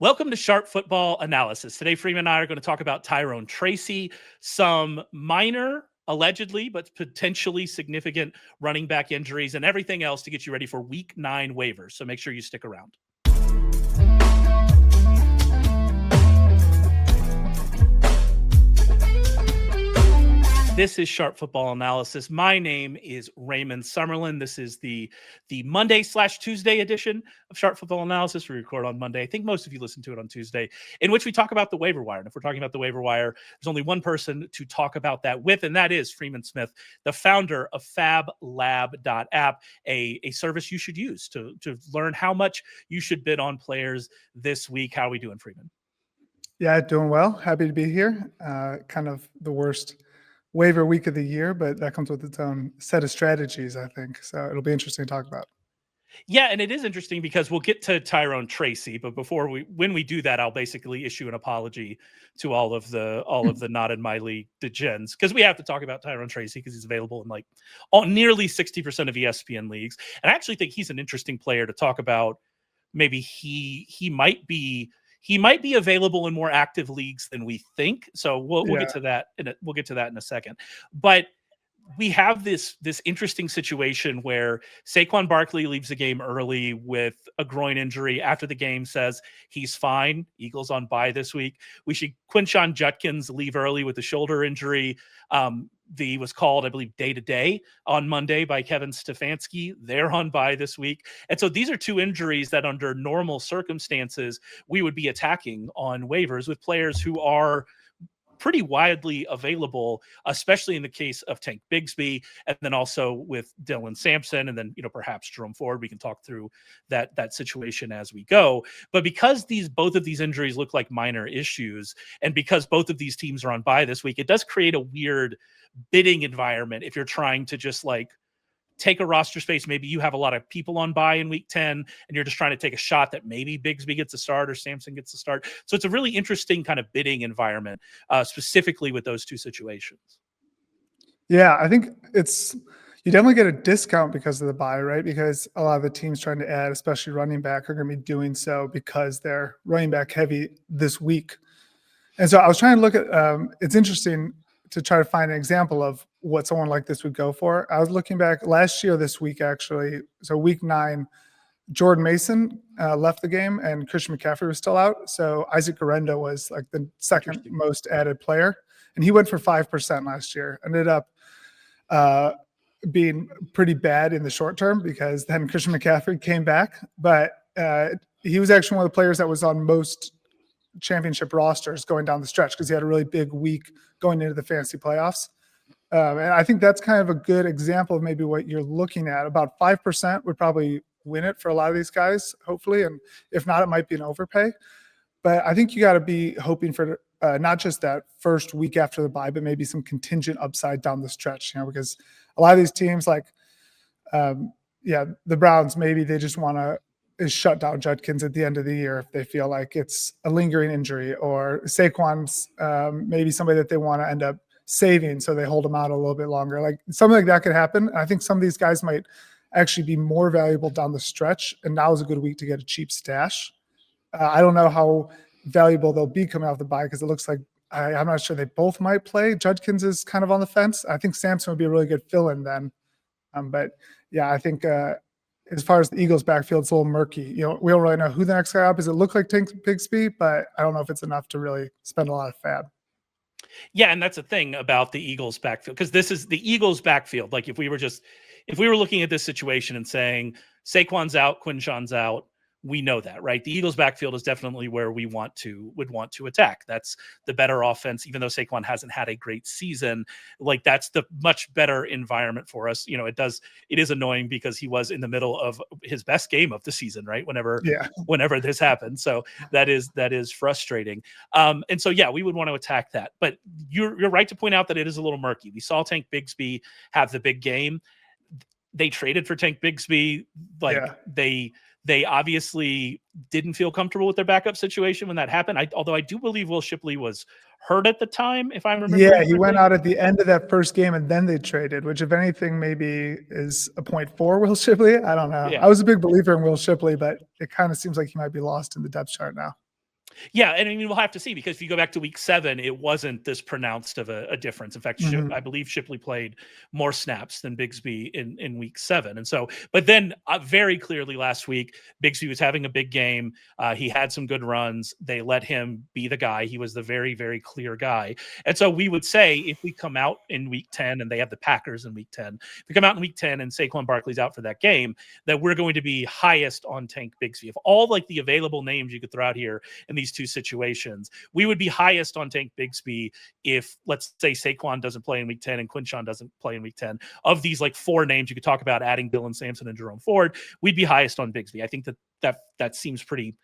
Welcome to Sharp Football Analysis. Today, Freeman and I are going to talk about Tyrone Tracy, some minor, allegedly, but potentially significant running back injuries, and everything else to get you ready for Week 9 waivers. So make sure you stick around. This is Sharp Football Analysis. My name is Raymond Summerlin. This is the Monday/Tuesday edition of Sharp Football Analysis. We record on Monday. I think most of you listen to it on Tuesday, in which we talk about the waiver wire. And if we're talking about the waiver wire, there's only one person to talk about that with, and that is Freeman Smith, the founder of FAABLab.app, a service you should use to learn how much you should bid on players this week. How are we doing, Freeman? Yeah, doing well. Happy to be here. Kind of the worst waiver week of the year, but that comes with its own set of strategies, I think. So it'll be interesting to talk about. Yeah, and it is interesting because we'll get to Tyrone Tracy, but when we do that, I'll basically issue an apology to all of the not in my league degens, because we have to talk about Tyrone Tracy because he's available in nearly 60% of ESPN leagues. And I actually think he's an interesting player to talk about. Maybe he might be available in more active leagues than we think. So we'll get to that we'll get to that in a second. But we have this interesting situation where Saquon Barkley leaves the game early with a groin injury. After the game says he's fine. Eagles on bye this week. We see Quinshon Judkins leave early with a shoulder injury. Was called, I believe, day-to-day on Monday by Kevin Stefanski. They're on bye this week. And so these are two injuries that under normal circumstances, we would be attacking on waivers with players who are pretty widely available, especially in the case of Tank Bigsby, and then also with Dylan Sampson, and then perhaps Jerome Ford. We can talk through that situation as we go. But because both of these injuries look like minor issues, and because both of these teams are on bye this week, it does create a weird bidding environment if you're trying to just take a roster space. Maybe you have a lot of people on bye in week 10 and you're just trying to take a shot that maybe Bigsby gets a start or Sampson gets a start. So it's a really interesting kind of bidding environment, specifically with those two situations. Yeah, I think you definitely get a discount because of the bye, right? Because a lot of the teams trying to add, especially running back, are going to be doing so because they're running back heavy this week. And so I was trying to look at, it's interesting to try to find an example of what someone like this would go for. I was looking back last year, this week, actually. So week 9, Jordan Mason left the game and Christian McCaffrey was still out. So Isaac Guerrero was the second most added player. And he went for 5% last year. Ended up being pretty bad in the short term because then Christian McCaffrey came back. But he was actually one of the players that was on most championship rosters going down the stretch because he had a really big week going into the fantasy playoffs. And I think that's kind of a good example of maybe what you're looking at. About 5% would probably win it for a lot of these guys, hopefully. And if not, it might be an overpay. But I think you got to be hoping for not just that first week after the bye, but maybe some contingent upside down the stretch, because a lot of these teams the Browns, maybe they just want to shut down Judkins at the end of the year if they feel like it's a lingering injury, or Saquon's maybe somebody that they want to end up saving, so they hold him out a little bit longer. Something like that could happen. I think some of these guys might actually be more valuable down the stretch, and now is a good week to get a cheap stash. I don't know how valuable they'll be coming off the bye because it looks like I'm not sure they both might play. Judkins is kind of on the fence. I think Sampson would be a really good fill-in then. But yeah, I think as far as the Eagles backfield, it's a little murky. We don't really know who the next guy up is. It looked like Tank Bigsby, but I don't know if it's enough to really spend a lot of fab. Yeah, and that's the thing about the Eagles backfield, because this is the Eagles backfield. If we were looking at this situation and saying Saquon's out, Quinshon's out, we know that, right? The Eagles backfield is definitely where we would want to attack. That's the better offense, even though Saquon hasn't had a great season. That's the much better environment for us. It is annoying because he was in the middle of his best game of the season, right? Whenever this happened. So that is frustrating. And so, yeah, we would want to attack that. But you're right to point out that it is a little murky. We saw Tank Bigsby have the big game. They traded for Tank Bigsby. They obviously didn't feel comfortable with their backup situation when that happened. Although I do believe Will Shipley was hurt at the time, if I remember. Yeah, correctly. He went out at the end of that first game, and then they traded, which, if anything, maybe is a point for Will Shipley. I don't know. Yeah. I was a big believer in Will Shipley, but it kind of seems like he might be lost in the depth chart now. Yeah, and I mean, we'll have to see, because if you go back to week 7, it wasn't this pronounced of a difference. In fact, Mhm. I believe Shipley played more snaps than Bigsby in week 7. And so, but then very clearly last week, Bigsby was having a big game. He had some good runs. They let him be the guy. He was the very, very clear guy. And so we would say, if we come out in week 10 and they have the Packers in week 10, if we come out in week 10 and Saquon Barkley's out for that game, that we're going to be highest on Tank Bigsby. Of all like the available names you could throw out here in these two situations, we would be highest on Tank Bigsby if, let's say, Saquon doesn't play in week 10 and Quinshon doesn't play in week 10. Of these like 4 names you could talk about adding Dylan Sampson and Jerome Ford, we'd be highest on Bigsby. I think that seems pretty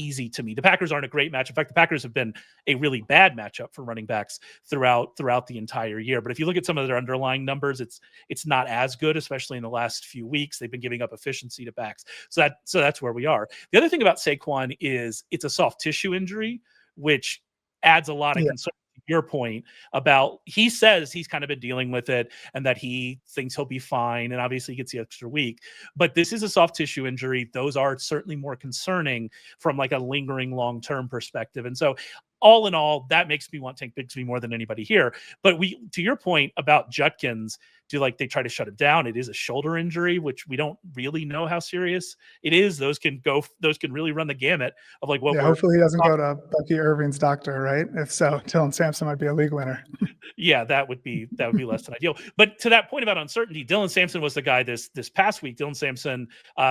easy to me. The Packers aren't a great match. In fact, the Packers have been a really bad matchup for running backs throughout the entire year. But if you look at some of their underlying numbers, it's not as good, especially in the last few weeks. They've been giving up efficiency to backs. So that's where we are. The other thing about Saquon is it's a soft tissue injury, which adds a lot of concern. Your point about, he says he's kind of been dealing with it and that he thinks he'll be fine, and obviously he gets the extra week, but this is a soft tissue injury. Those are certainly more concerning from like a lingering long-term perspective. And so all in all, that makes me want Tank Bigsby more than anybody here. But to your point about Judkins, they try to shut it down. It is a shoulder injury, which we don't really know how serious it is. Those can really run the gamut of like what. Yeah, hopefully he doesn't go to Bucky Irving's doctor, right? If so, Dylan Sampson might be a league winner. Yeah, that would be less than ideal. But to that point about uncertainty, Dylan Sampson was the guy this past week. Dylan Sampson,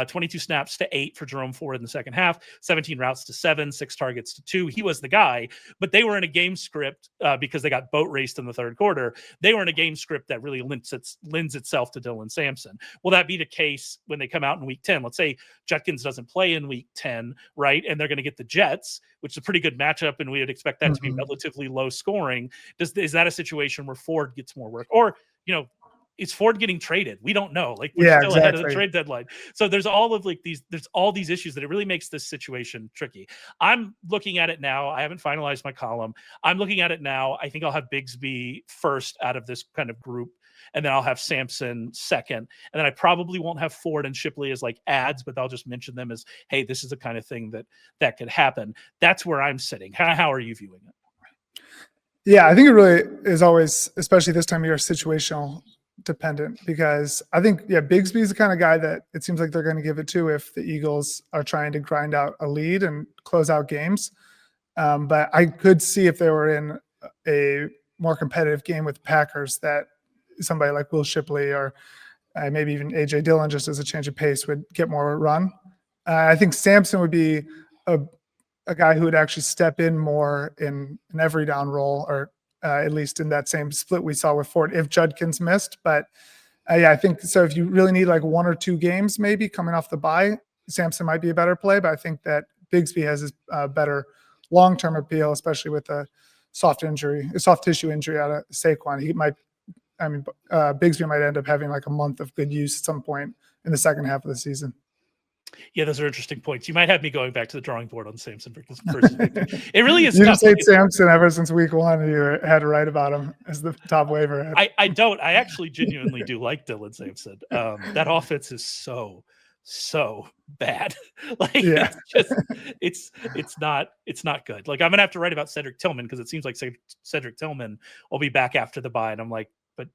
22 snaps to 8 for Jerome Ford in the second half, 17 routes to 7, 6 targets to 2. He was the guy, but they were in a game script because they got boat raced in the third quarter. They were in a game script that really lends itself to Dylan Sampson. Will that be the case when they come out in week 10? Let's say Judkins doesn't play in week 10, right? And they're going to get the Jets, which is a pretty good matchup, and we would expect that to be relatively low scoring. Is that a situation where Ford gets more work? Or, is Ford getting traded? We don't know. Like, we're still ahead of the trade deadline. So there's all these issues that it really makes this situation tricky. I'm looking at it now. I haven't finalized my column. I'm looking at it now. I think I'll have Bigsby first out of this kind of group, and then I'll have Sampson second. And then I probably won't have Ford and Shipley as like ads, but I'll just mention them as, hey, this is the kind of thing that could happen. That's where I'm sitting. How are you viewing it? Yeah, I think it really is always, especially this time of year, situational dependent, because I think, Bigsby is the kind of guy that it seems like they're going to give it to if the Eagles are trying to grind out a lead and close out games. But I could see if they were in a more competitive game with the Packers that somebody like Will Shipley or maybe even A.J. Dillon, just as a change of pace, would get more run. I think Sampson would be a guy who would actually step in more in an every down role, or at least in that same split we saw with Ford if Judkins missed. But I think so. If you really need like 1 or 2 games, maybe coming off the bye, Sampson might be a better play. But I think that Bigsby has a better long-term appeal, especially with a soft tissue injury out of Saquon. Bigsby might end up having like a month of good use at some point in the second half of the season. Yeah, those are interesting points. You might have me going back to the drawing board on Sampson versus Bigsby. It really is. You just hate Sampson ever since week 1. And you had to write about him as the top waiver. I don't. I actually genuinely do like Dylan Sampson. That offense is so bad. It's not good. Like, I'm gonna have to write about Cedric Tillman because it seems like Cedric Tillman will be back after the bye, and I'm like,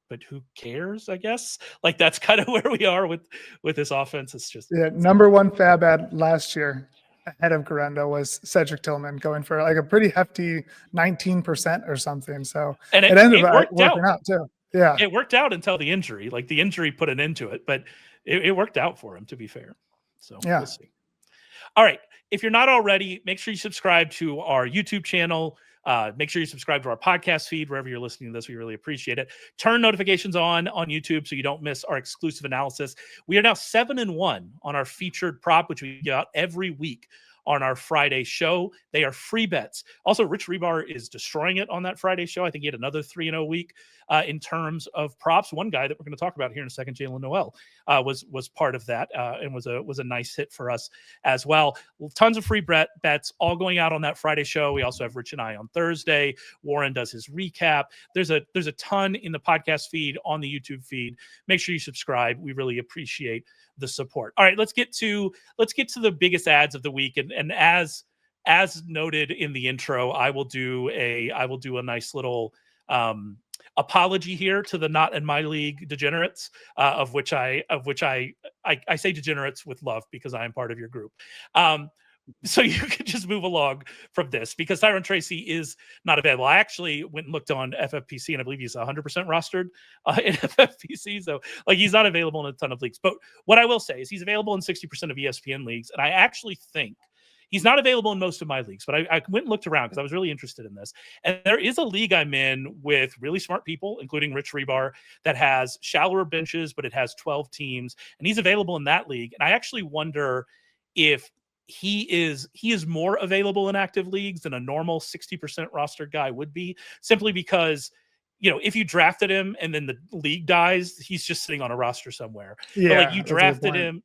but who cares? I guess like that's kind of where we are with this offense. It's just number 1 FAAB ad last year ahead of Garendo was Cedric Tillman, going for like a pretty hefty 19% or something. So it ended up working out too. Yeah, it worked out until the injury. Like, the injury put an end to it, but it worked out for him, to be fair. So we'll see. All right. If you're not already, make sure you subscribe to our YouTube channel. Make sure you subscribe to our podcast feed wherever you're listening to this. We really appreciate it. Turn notifications on YouTube so you don't miss our exclusive analysis. We are now 7-1 on our featured prop, which we give out every week on our Friday show. They are free bets. Also, Rich Rebar is destroying it on that Friday show. I think he had another 3-0 week in terms of props. One guy that we're going to talk about here in a second, Jaylin Noel, was part of that and was a nice hit for us as well. Tons of free bets all going out on that Friday show. We also have Rich and I on Thursday. Warren does his recap. There's a ton in the podcast feed, on the YouTube feed. Make sure you subscribe. We really appreciate the support. All right, let's get to the biggest ads of the week. And as as noted in the intro, I will do a nice little apology here to the not in my league degenerates, of which I say degenerates with love because I am part of your group. So you can just move along from this because Tyrone Tracy is not available. I actually went and looked on FFPC and I believe he's 100% rostered in FFPC. So like he's not available in a ton of leagues. But what I will say is he's available in 60% of ESPN leagues. And I actually think he's not available in most of my leagues, but I went and looked around because I was really interested in this. And there is a league I'm in with really smart people, including Rich Rebar, that has shallower benches, but it has 12 teams. And he's available in that league. And I actually wonder if he is more available in active leagues than a normal 60% roster guy would be, simply because, you know, if you drafted him and then the league dies, he's just sitting on a roster somewhere. Yeah, but like you drafted him,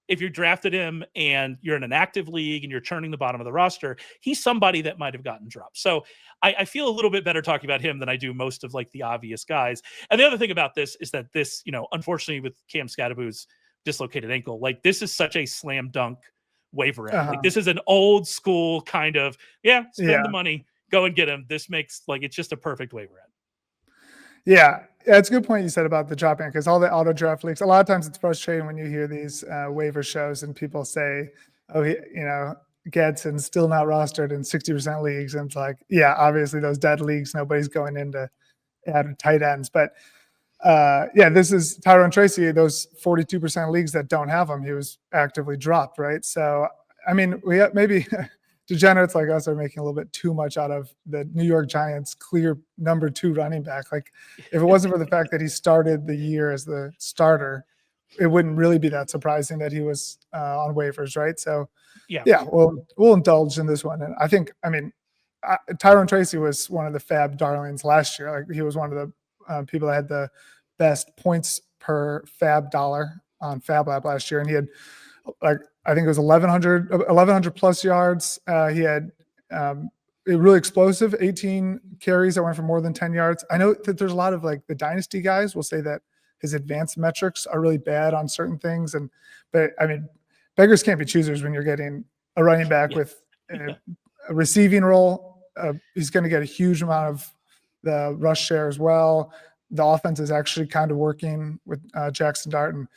if you drafted him and you're in an active league and you're churning the bottom of the roster, he's somebody that might have gotten dropped. So I feel a little bit better talking about him than I do most of like the obvious guys. And the other thing about this is that this, you know, unfortunately with Cam Scadaboo's dislocated ankle, like this is such a slam dunk waiver ad. Like this is an old school kind of, spend the money, go and get him. This makes like, it's just a perfect waiver ad. Yeah, it's a good point you said about the drop in, because all the auto draft leagues, a lot of times it's frustrating when you hear these waiver shows and people say, oh, Gadsden's still not rostered in 60% leagues. And it's like, yeah, obviously those dead leagues, nobody's going into add tight ends. But this is Tyrone Tracy, those 42% leagues that don't have him, he was actively dropped, right? So, I mean, we have maybe degenerates like us are making a little bit too much out of the New York Giants clear number 2 running back. Like if it wasn't for the fact that he started the year as the starter, it wouldn't really be that surprising that he was on waivers, right? So we'll indulge in this one. And I think, Tyrone Tracy was one of the FAAB darlings last year. Like he was one of the people that had the best points per FAAB dollar on FAABLab last year. And he had I think it was 1,100 plus yards. He had really explosive 18 carries that went for more than 10 yards. I know that there's a lot of like the dynasty guys will say that his advanced metrics are really bad on certain things. But beggars can't be choosers when you're getting a running back with a receiving role. He's going to get a huge amount of the rush share as well. The offense is actually kind of working with Jackson Dart. And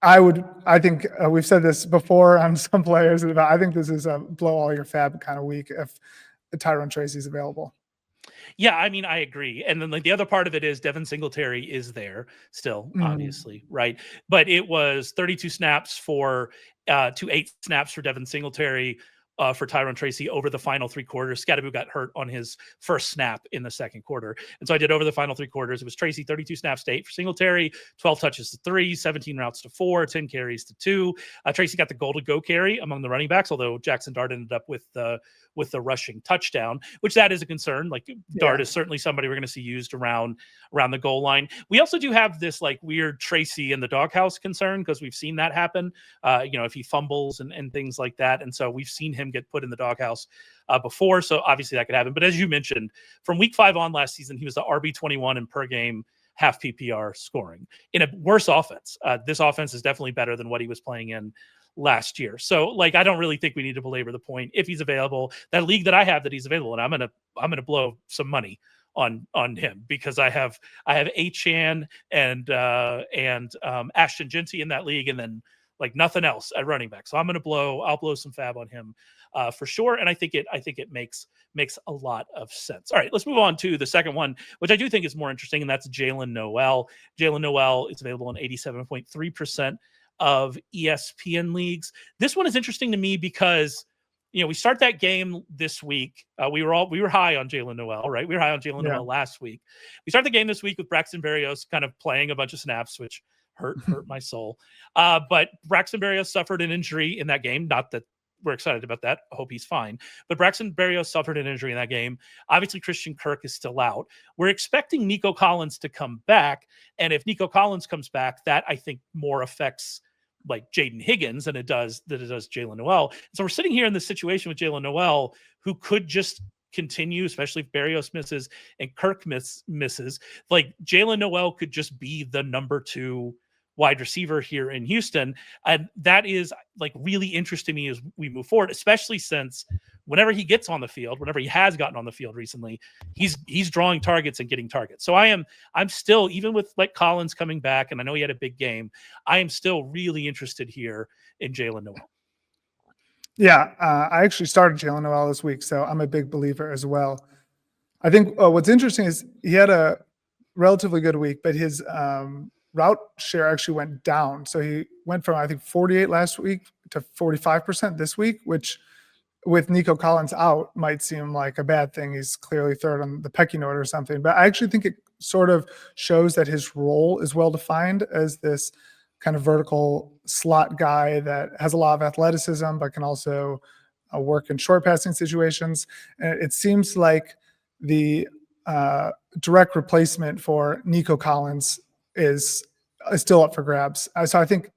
I think we've said this before on some players, but I think this is a blow all your FAAB kind of week if Tyrone Tracy is available. Yeah, I mean, I agree. And then like the other part of it is Devin Singletary is there still, obviously, right? But it was 32 snaps to 8 snaps for Devin Singletary. For Tyrone Tracy over the final 3 quarters. Scadaboo got hurt on his first snap in the second quarter. And so I did over the final 3 quarters. It was Tracy 32 snaps to 8 for Singletary, 12 touches to 3, 17 routes to 4, 10 carries to 2. Tracy got the goal to go carry among the running backs, although Jackson Dart ended up with the rushing touchdown, which that is a concern. Like Dart is certainly somebody we're going to see used around the goal line. We also do have this like weird Tracy in the doghouse concern because we've seen that happen, if he fumbles and things like that. And so we've seen him get put in the doghouse before. So obviously that could happen. But as you mentioned, from week 5 on last season, he was the RB21 in per game half PPR scoring in a worse offense. This offense is definitely better than what he was playing in last year. So like, I don't really think we need to belabor the point. If he's available, that league that I have that he's available, and I'm going to blow some money on him because I have Achan and Ashton Genty in that league, and then like nothing else at running back. So I'll blow some FAAB on him for sure. And I think it makes a lot of sense. All right, let's move on to the second one, which I do think is more interesting, and that's Jaylin Noel. Jaylin Noel is available in 87.3% of ESPN leagues. This one is interesting to me because we start that game this week. We were high on Jaylin Noel, right? We were high on Jaylin Noel last week. We start the game this week with Braxton Berrios kind of playing a bunch of snaps, which hurt my soul. But Braxton Berrios suffered an injury in that game. Not that we're excited about that. I hope he's fine. But Braxton Berrios suffered an injury in that game. Obviously, Christian Kirk is still out. We're expecting Nico Collins to come back. And if Nico Collins comes back, that I think more affects like Jaden Higgins than it does Jaylin Noel. So we're sitting here in this situation with Jaylin Noel, who could just continue, especially if Berrios misses and Kirk misses. Like Jaylin Noel could just be the number 2 wide receiver here in Houston. And that is like really interesting to me as we move forward, especially since whenever he gets on the field, whenever he has gotten on the field recently, he's drawing targets and getting targets. So I'm still, even with like Collins coming back, and I know he had a big game, I am still really interested here in Jaylin Noel. Yeah, I actually started Jaylin Noel this week, so I'm a big believer as well. I think what's interesting is he had a relatively good week, but his route share actually went down. So he went from, I think, 48 last week to 45% this week, which with Nico Collins out might seem like a bad thing. He's clearly third on the pecking order or something. But I actually think it sort of shows that his role is well defined as this kind of vertical slot guy that has a lot of athleticism, but can also work in short passing situations. And it seems like the direct replacement for Nico Collins is still up for grabs. So I think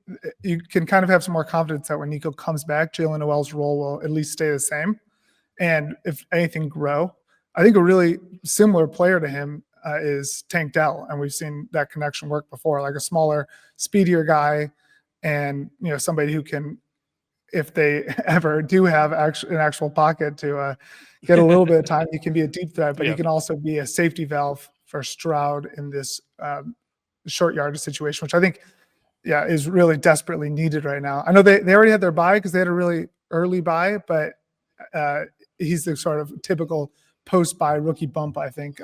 you can kind of have some more confidence that when Nico comes back, Jaylin Noel's role will at least stay the same. And if anything, grow. I think a really similar player to him is Tank Dell. And we've seen that connection work before, like a smaller, speedier guy. And, somebody who can, if they ever do have an actual pocket to get a little bit of time, he can be a deep threat, but he can also be a safety valve for Stroud in this short yardage situation, which I think, is really desperately needed right now. I know they already had their bye because they had a really early bye, but he's the sort of typical post-bye rookie bump, I think,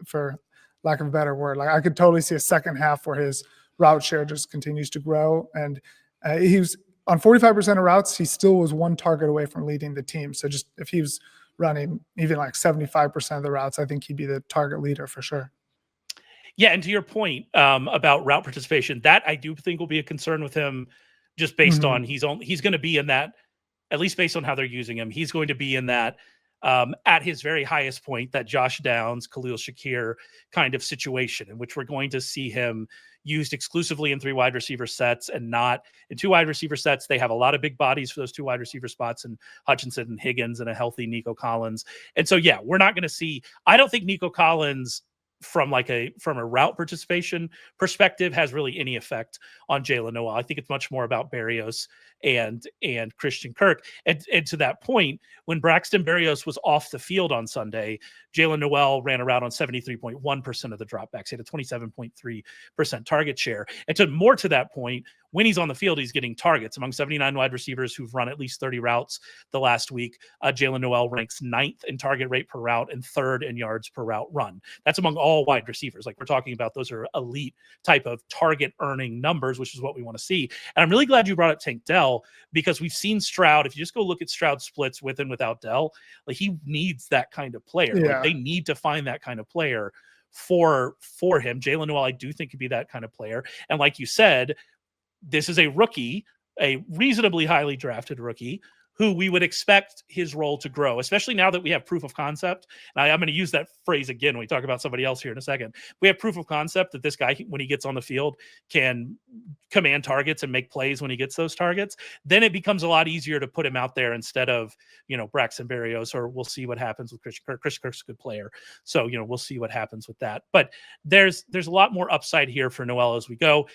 for lack of a better word. Like I could totally see a second half where his route share just continues to grow. And he was on 45% of routes, he still was one target away from leading the team. So just if he was running even like 75% of the routes, I think he'd be the target leader for sure. Yeah, and to your point about route participation, that I do think will be a concern with him, just based on he's going to be in that, at least based on how they're using him, he's going to be in that at his very highest point, that Josh Downs, Khalil Shakir kind of situation, in which we're going to see him used exclusively in 3 wide receiver sets and not in 2 wide receiver sets. They have a lot of big bodies for those 2 wide receiver spots, and Hutchinson and Higgins and a healthy Nico Collins. And so, we're not going to see, I don't think Nico Collins from a route participation perspective has really any effect on Jaylin Noel. I think it's much more about Berrios and Christian Kirk. And to that point, when Braxton Berrios was off the field on Sunday, Jaylin Noel ran around on 73.1% of the dropbacks. He had a 27.3% target share. And more to that point, when he's on the field, he's getting targets. Among 79 wide receivers who've run at least 30 routes the last week, Jaylin Noel ranks 9th in target rate per route and 3rd in yards per route run. That's among all wide receivers. Like we're talking about, those are elite type of target earning numbers, which is what we want to see. And I'm really glad you brought up Tank Dell, because we've seen Stroud. If you just go look at Stroud splits with and without Dell, like he needs that kind of player. Yeah. Like they need to find that kind of player for him. Jaylin Noel, I do think, could be that kind of player. And like you said, this is a rookie, a reasonably highly drafted rookie, who we would expect his role to grow, especially now that we have proof of concept. And I'm going to use that phrase again when we talk about somebody else here in a second. We have proof of concept that this guy, when he gets on the field, can command targets and make plays when he gets those targets. Then it becomes a lot easier to put him out there instead of, Braxton Berrios, or we'll see what happens with Christian Kirk. Christian Kirk's a good player. So, we'll see what happens with that. But there's a lot more upside here for Noel as we go.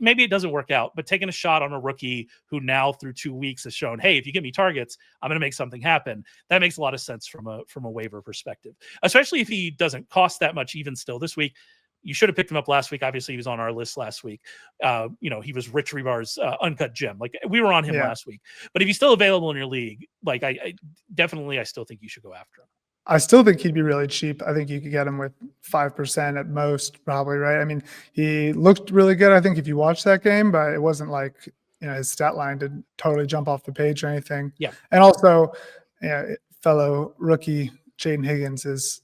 Maybe it doesn't work out, but taking a shot on a rookie who now through 2 weeks has shown, hey, if you give me targets, I'm going to make something happen. That makes a lot of sense from a waiver perspective, especially if he doesn't cost that much even still this week. You should have picked him up last week. Obviously, he was on our list last week. He was Rich Rebar's uncut gem. Like we were on him last week. But if he's still available in your league, like I still think you should go after him. I still think he'd be really cheap. I think you could get him with 5% at most, probably, right? I mean, he looked really good, I think, if you watched that game, but it wasn't like, his stat line didn't totally jump off the page or anything. Yeah. And also, fellow rookie Jaden Higgins is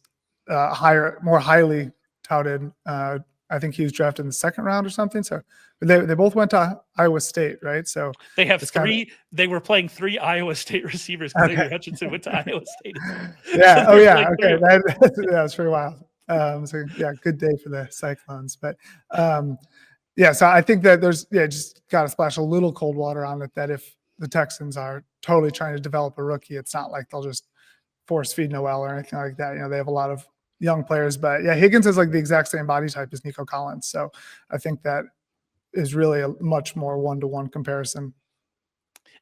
more highly touted. I think he was drafted in the 2nd round or something. So they both went to Iowa State, right? So they have 3. They were playing 3 Iowa State receivers because Xavier Hutchinson went to Iowa State. Yeah. Oh, yeah. Okay. That's pretty wild. So good day for the Cyclones. But so I think that there's just got to splash a little cold water on it, that if the Texans are totally trying to develop a rookie, it's not like they'll just force feed Noel or anything like that. They have a lot of young players, but Higgins is like the exact same body type as Nico Collins. So I think that is really a much more one-to-one comparison.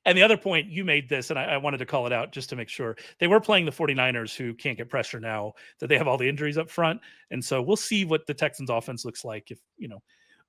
And the other point you made this, and I wanted to call it out just to make sure, they were playing the 49ers, who can't get pressure now that they have all the injuries up front. And so we'll see what the Texans offense looks like if,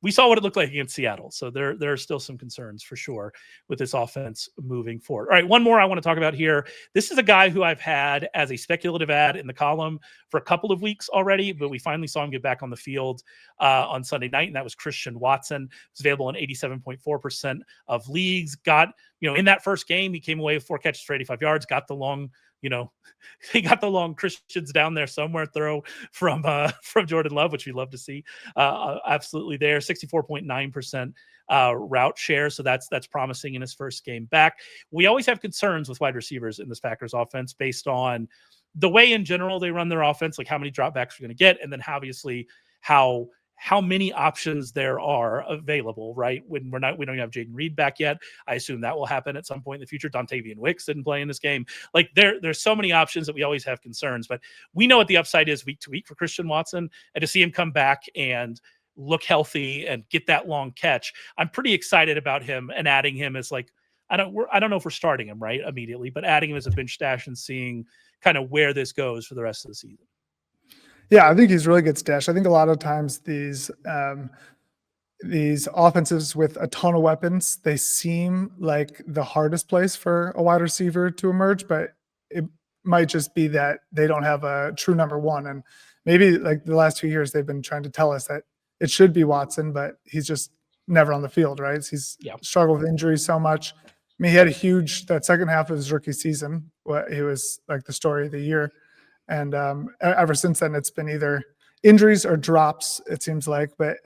we saw what it looked like against Seattle. So there are still some concerns for sure with this offense moving forward. All right, one more I want to talk about here. This is a guy who I've had as a speculative ad in the column for a couple of weeks already, but we finally saw him get back on the field on Sunday night, and that was Christian Watson. He's available in 87.4% of leagues. Got, in that first game, he came away with 4 catches for 85 yards, got the long, he got the long Christians down there somewhere throw from Jordan Love, which we love to see. Absolutely there, 64.9% route share. So that's promising in his first game back. We always have concerns with wide receivers in this Packers offense based on the way in general they run their offense, like how many dropbacks we're going to get, and then obviously how many options there are available, right? We don't have Jaden Reed back yet. I assume that will happen at some point in the future. Dontavian Wicks didn't play in this game. Like there's so many options that we always have concerns, but we know what the upside is week to week for Christian Watson, and to see him come back and look healthy and get that long catch, I'm pretty excited about him, and adding him as like, I don't know if we're starting him right immediately, but adding him as a bench stash and seeing kind of where this goes for the rest of the season. Yeah, I think he's really good stash. I think a lot of times these offenses with a ton of weapons, they seem like the hardest place for a wide receiver to emerge, but it might just be that they don't have a true number one. And maybe like the last 2 years, they've been trying to tell us that it should be Watson, but he's just never on the field, right? He's struggled with injuries so much. I mean, he had that second half of his rookie season, he was like the story of the year. And ever since then, it's been either injuries or drops, it seems like. But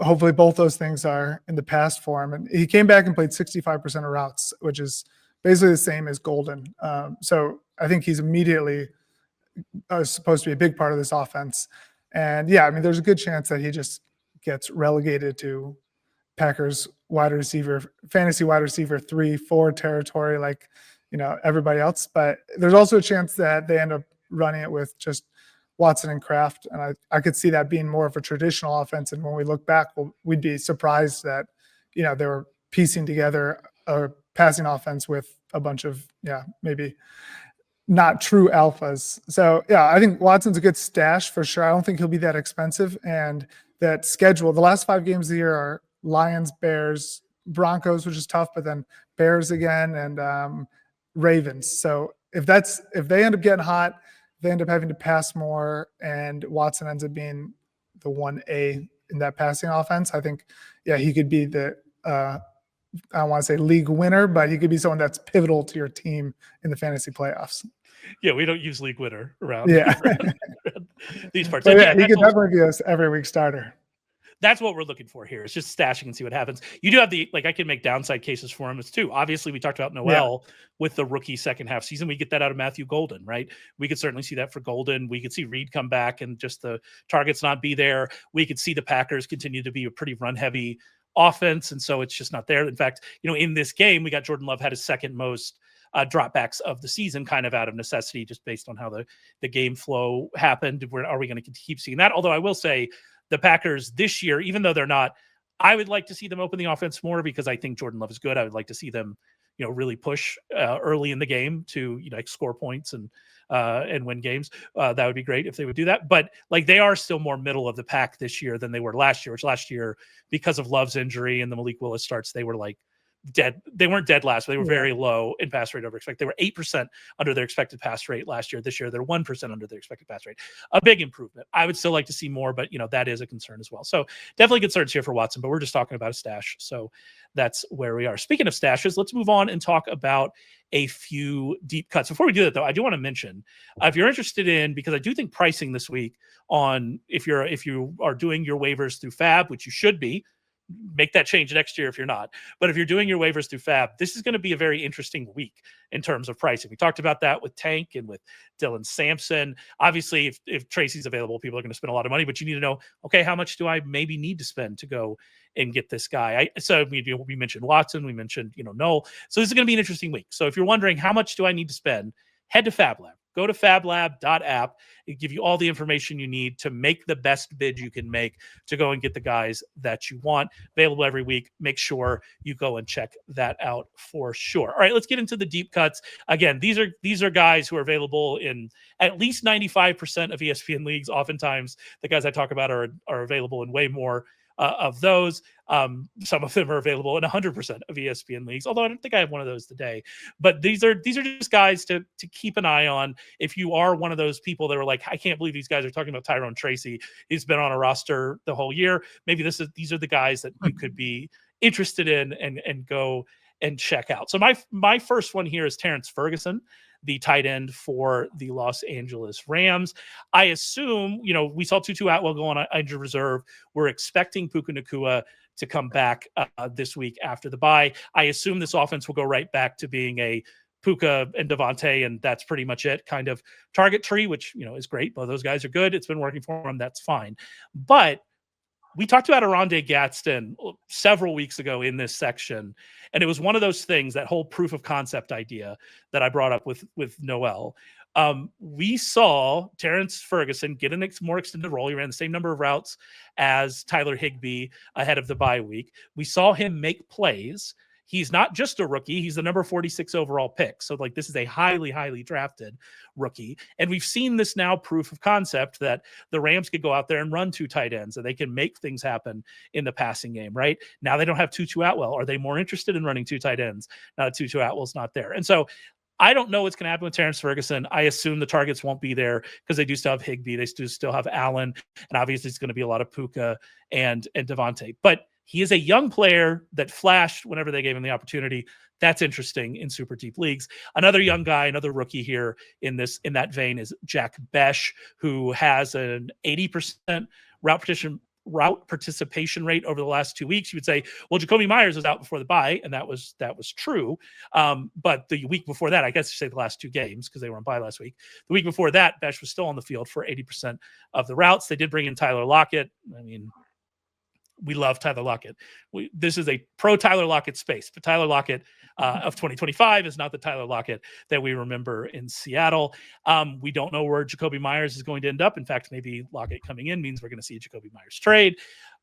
hopefully both those things are in the past for him. And he came back and played 65% of routes, which is basically the same as Golden. So I think he's immediately supposed to be a big part of this offense. And, yeah, I mean, there's a good chance that he just gets relegated to Packers fantasy wide receiver 3-4 territory like, everybody else. But there's also a chance that they end up running it with just Watson and Kraft. And I could see that being more of a traditional offense. And when we look back, we'd be surprised that, they were piecing together a passing offense with a bunch of, maybe not true alphas. So, I think Watson's a good stash for sure. I don't think he'll be that expensive. And that schedule, the last 5 games of the year are Lions, Bears, Broncos, which is tough, but then Bears again, and Ravens. So if they end up getting hot, they end up having to pass more, and Watson ends up being the 1A in that passing offense, I think, he could be the I don't want to say league winner, but he could be someone that's pivotal to your team in the fantasy playoffs. Yeah, we don't use league winner around these parts. But he could definitely be an every week starter. That's what we're looking for here. It's just stashing and see what happens. You do have I can make downside cases for him. It's too. Obviously, we talked about Noel with the rookie second half season. We get that out of Matthew Golden, right? We could certainly see that for Golden. We could see Reed come back and just the targets not be there. We could see the Packers continue to be a pretty run heavy offense. And so it's just not there. In fact, in this game, we got Jordan Love had his second most dropbacks of the season, kind of out of necessity, just based on how the game flow happened. Are we going to keep seeing that? Although I will say, the Packers this year, even though they're not, I would like to see them open the offense more because I think Jordan Love is good. I would like to see them, really push early in the game to, score points and win games. That would be great if they would do that. But they are still more middle of the pack this year than they were last year, which last year, because of Love's injury and the Malik Willis starts, they were dead. They weren't dead last, but they were very low in pass rate over expected. They were 8% under their expected pass rate last year. This year, they're 1% under their expected pass rate. A big improvement. I would still like to see more, but that is a concern as well. So definitely concerns here for Watson, but we're just talking about a stash. So that's where we are. Speaking of stashes, let's move on and talk about a few deep cuts. Before we do that, though, I do want to mention, if you're interested in, because I do think pricing this week on if you are doing your waivers through FAAB, which you should be, make that change next year if you're not. But if you're doing your waivers through FAAB, this is going to be a very interesting week in terms of pricing. We talked about that with Tank and with Dylan Sampson. Obviously, if Tracy's available, people are going to spend a lot of money, but you need to know, okay, how much do I maybe need to spend to go and get this guy? So we mentioned Watson, we mentioned, Noel. So this is going to be an interesting week. So if you're wondering how much do I need to spend, head to FAABLab. go to FAABLab.app. It give you all the information you need to make the best bid you can make to go and get the guys that you want. Available every week. Make sure you go and check that out for sure. All right, let's get into the deep cuts. Again, these are guys who are available in at least 95% of ESPN leagues. Oftentimes, the guys I talk about are available in way more of those. Some of them are available in 100% of ESPN leagues, although I don't think I have one of those today. But these are just guys to keep an eye on. If you are one of those people that are like, I can't believe these guys are talking about Tyrone Tracy. He's been on a roster the whole year. Maybe these are the guys that you could be interested in and go and check out. So my first one here is Terrance Ferguson, the tight end for the Los Angeles Rams. I assume, we saw Tutu Atwell go on injured reserve. We're expecting Puka Nacua to come back this week after the bye. I assume this offense will go right back to being a Puka and Devontae, and that's pretty much it kind of target tree, which, is great. Both those guys are good. It's been working for them. That's fine. But we talked about Oronde Gadsden several weeks ago in this section, and it was one of those things, that whole proof of concept idea that I brought up with Noel. We saw Terrance Ferguson get a more extended role. He ran the same number of routes as Tyler Higbee ahead of the bye week. We saw him make plays. He's not just a rookie. He's the number 46 overall pick. So this is a highly, highly drafted rookie. And we've seen this now proof of concept that the Rams could go out there and run two tight ends and they can make things happen in the passing game, right? Now they don't have Tutu Atwell. Are they more interested in running two tight ends? Now that Tutu Atwell's not there. And so I don't know what's going to happen with Terrance Ferguson. I assume the targets won't be there because they do still have Higbee. They do still have Allen. And obviously it's going to be a lot of Puka and Devontae. But he is a young player that flashed whenever they gave him the opportunity. That's interesting in super deep leagues. Another young guy, another rookie here in that vein is Jack Bech, who has an 80% route participation rate over the last 2 weeks. You would say, well, Jacoby Myers was out before the bye, and that was true. But the week before that, I guess you say the last two games because they were on bye last week. The week before that, Bech was still on the field for 80% of the routes. They did bring in Tyler Lockett. I mean, we love Tyler Lockett. This is a pro Tyler Lockett space, but Tyler Lockett of 2025 is not the Tyler Lockett that we remember in Seattle. We don't know where Jacoby Myers is going to end up. In fact, maybe Lockett coming in means we're going to see a Jacoby Myers trade.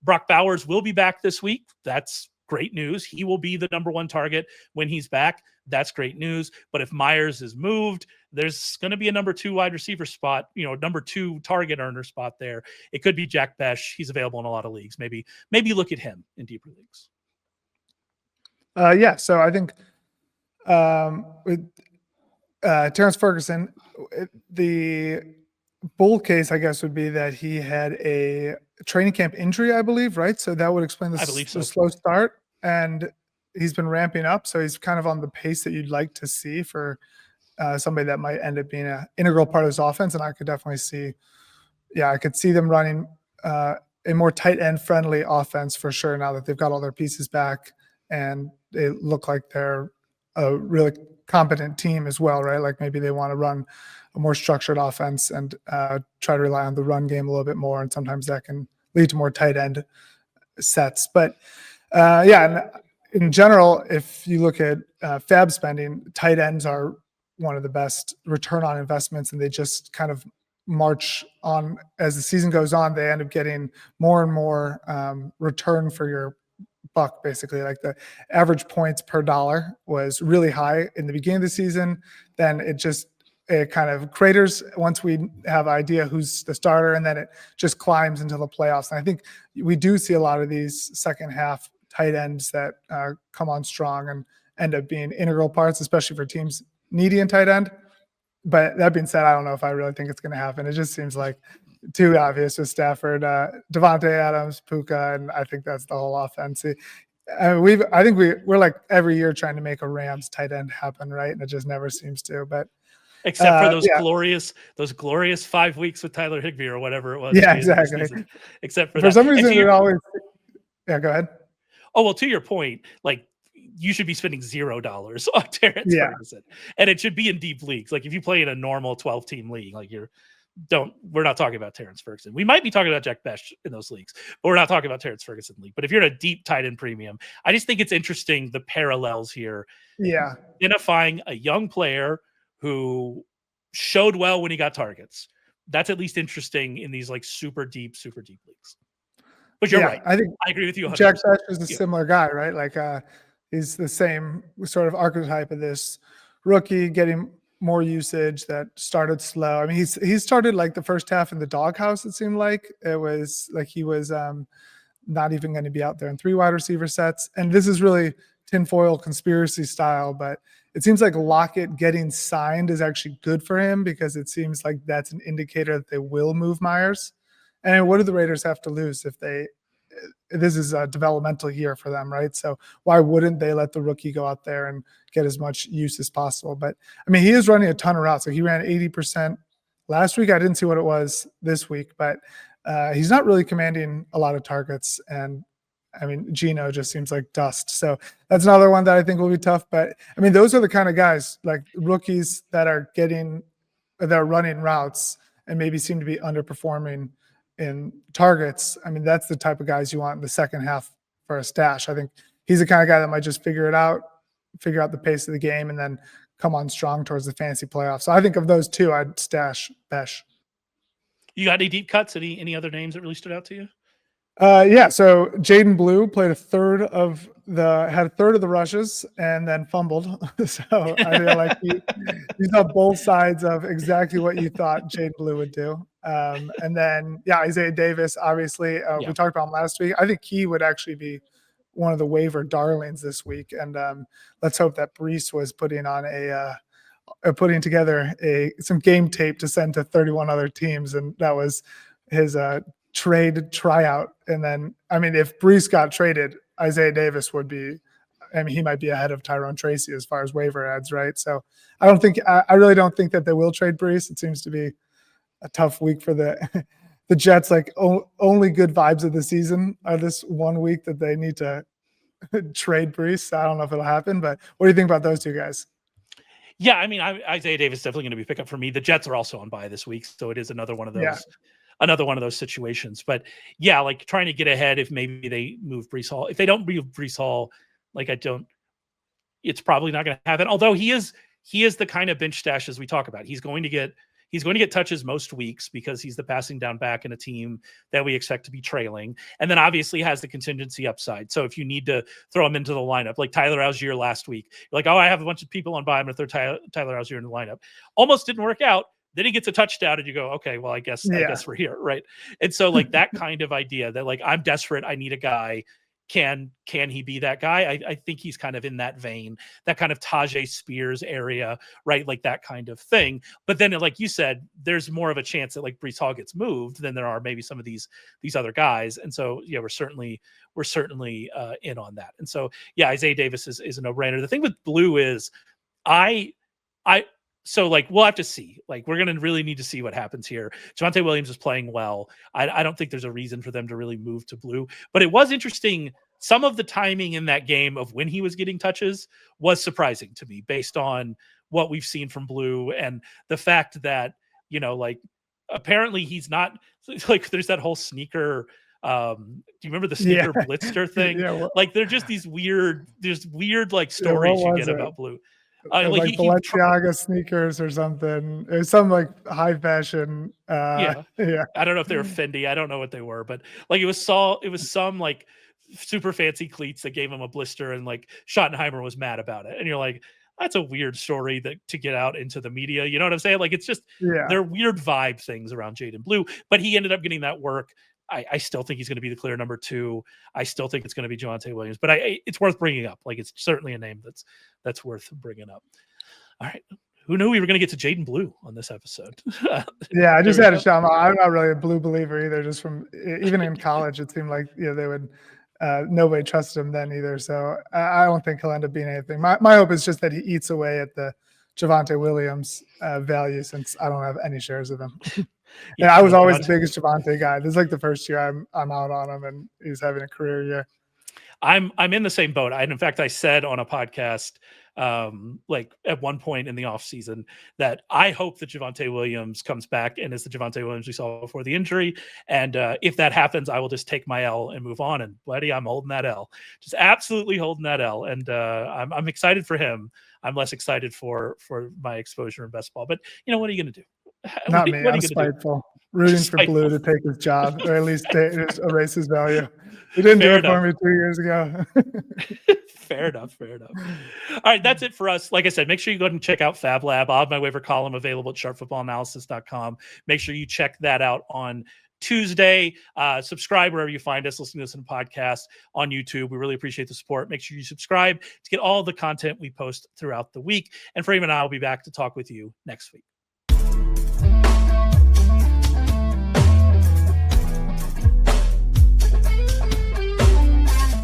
Brock Bowers will be back this week. That's great news. He will be the number one target when he's back. That's great news. But if Myers is moved, there's going to be a number two wide receiver spot, number two target earner spot there. It could be Jack Bech. He's available in a lot of leagues. Maybe look at him in deeper leagues. Yeah. So I think with Terrance Ferguson, the bull case, I guess, would be that he had a training camp injury, I believe, right? So that would explain the slow start. And he's been ramping up. So he's kind of on the pace that you'd like to see for somebody that might end up being an integral part of his offense. And I could definitely see, I could see them running a more tight end friendly offense for sure now that they've got all their pieces back and they look like they're a really competent team as well, right? Like maybe they want to run a more structured offense and try to rely on the run game a little bit more. And sometimes that can lead to more tight end sets. But and in general, if you look at FAAB spending, tight ends are one of the best return on investments, and they just kind of march on as the season goes on. They end up getting more and more return for your buck, basically. Like the average points per dollar was really high in the beginning of the season. Then it kind of craters once we have an idea who's the starter, and then it just climbs into the playoffs. And I think we do see a lot of these second half tight ends that come on strong and end up being integral parts, especially for teams needy in tight end. But that being said, I don't know if I really think it's going to happen. It just seems like too obvious with Stafford, Devontae Adams, Puka, and I think that's the whole offense. I think we're like every year trying to make a Rams tight end happen, right? And it just never seems to. But except for those glorious 5 weeks with Tyler Higbee or whatever it was. Yeah, exactly. Except for that. Some reason it always. Yeah, go ahead. Oh, well, to your point, like you should be spending $0 on Terrance Ferguson, and it should be in deep leagues. Like if you play in a normal 12-team league, like we're not talking about Terrance Ferguson. We might be talking about Jack Bech in those leagues, but we're not talking about Terrance Ferguson league. But if you're in a deep tight end premium, I just think it's interesting the parallels here. Yeah. Identifying a young player who showed well when he got targets. That's at least interesting in these like super deep leagues. But you're right. I think I agree with you 100%. Jack Bech is a similar guy, right? Like he's the same sort of archetype of this rookie getting more usage that started slow. I mean, he started like the first half in the doghouse. It seemed like it was like he was not even going to be out there in 3 wide receiver sets. And this is really tinfoil conspiracy style, but it seems like Lockett getting signed is actually good for him because it seems like that's an indicator that they will move Myers. And what do the Raiders have to lose if this is a developmental year for them, right? So why wouldn't they let the rookie go out there and get as much use as possible? But I mean, he is running a ton of routes. So he ran 80% last week. I didn't see what it was this week, but he's not really commanding a lot of targets. And I mean, Geno just seems like dust. So that's another one that I think will be tough. But I mean, those are the kind of guys like rookies that are running routes and maybe seem to be underperforming in targets. I mean, that's the type of guys you want in the second half for a stash. I think he's the kind of guy that might just figure out the pace of the game and then come on strong towards the fantasy playoffs. So I think of those two, I'd stash Bech. You got any deep cuts? Any other names that really stood out to you? Yeah. So Jaylin Blue played a third of the rushes and then fumbled. So I feel like he's on both sides of exactly what you thought Jaylin Blue would do. And then, Isaiah Davis, obviously, we talked about him last week. I think he would actually be one of the waiver darlings this week. And let's hope that Brees was putting together some game tape to send to 31 other teams. And that was his trade tryout. And then, I mean, if Brees got traded, Isaiah Davis would be, I mean, he might be ahead of Tyrone Tracy as far as waiver ads, right? So I really don't think that they will trade Brees. It seems to be a tough week for the Jets. Like only good vibes of the season are this 1 week that they need to trade Brees. I don't know if it'll happen, but what do you think about those two guys? Yeah, I mean, Isaiah Davis is definitely going to be picked up for me. The Jets are also on bye this week, so it is another one of those situations. But yeah, like trying to get ahead if maybe they move Brees Hall. If they don't move Brees Hall, it's probably not going to happen. Although he is the kind of bench stash as we talk about. He's going to get touches most weeks because he's the passing down back in a team that we expect to be trailing. And then obviously has the contingency upside. So if you need to throw him into the lineup, like Tyler Algier last week, you're like, oh, I have a bunch of people on bye. I'm going to throw Tyler Algier in the lineup. Almost didn't work out. Then he gets a touchdown and you go, okay, well, I guess we're here. Right. And so like that kind of idea that like, I'm desperate. I need a guy. Can he be that guy? I think he's kind of in that vein, that kind of Tajay Spears area, right? Like that kind of thing. But then, like you said, there's more of a chance that like Brees Hall gets moved than there are maybe some of these other guys. And so, yeah, we're certainly in on that. And so, yeah, Isaiah Davis is a no-brainer. The thing with Blue is so like we'll have to see. Like we're gonna really need to see what happens here. Javonte Williams is playing well. I don't think there's a reason for them to really move to Blue. But it was interesting. Some of the timing in that game of when he was getting touches was surprising to me, based on what we've seen from Blue and the fact that like apparently he's not like there's that whole sneaker. Do you remember the sneaker blitzer thing? Like they're just these weird like stories you get about Blue. Like Balenciaga sneakers or something. It was some like high fashion. I don't know if they were Fendi. I don't know what they were, but like it was some like super fancy cleats that gave him a blister, and like Schottenheimer was mad about it. And you're like, that's a weird story to get out into the media. You know what I'm saying? Like it's just they're weird vibe things around Jaylin Blue, but he ended up getting that work. I still think he's going to be the clear number 2. I still think it's going to be Javonte Williams, but it's worth bringing up. Like it's certainly a name that's worth bringing up. All right. Who knew we were going to get to Jaylin Blue on this episode? I just had a shout. I'm not really a Blue believer either. Just from even in college, it seemed like they would. Nobody trusted him then either. So I don't think he'll end up being anything. My hope is just that he eats away at the Javonte Williams value, since I don't have any shares of him. I was always the biggest Javonte guy. This is like the first year I'm out on him, and he's having a career year. I'm in the same boat. In fact, I said on a podcast like at one point in the offseason, that I hope that Javonte Williams comes back and is the Javonte Williams we saw before the injury. And if that happens, I will just take my L and move on. And buddy, I'm holding that L, just absolutely holding that L. And I'm excited for him. I'm less excited for my exposure in best ball. But what are you going to do? Not me. I'm spiteful. Rooting for Blue to take his job, or at least erase his value. He didn't do it for me 2 years ago. Fair enough. All right, that's it for us. Like I said, make sure you go ahead and check out FAABLab. I'll have my waiver column available at sharpfootballanalysis.com. Make sure you check that out on Tuesday. Subscribe wherever you find us, listening to this in a podcast on YouTube. We really appreciate the support. Make sure you subscribe to get all the content we post throughout the week. And Freeman and I will be back to talk with you next week.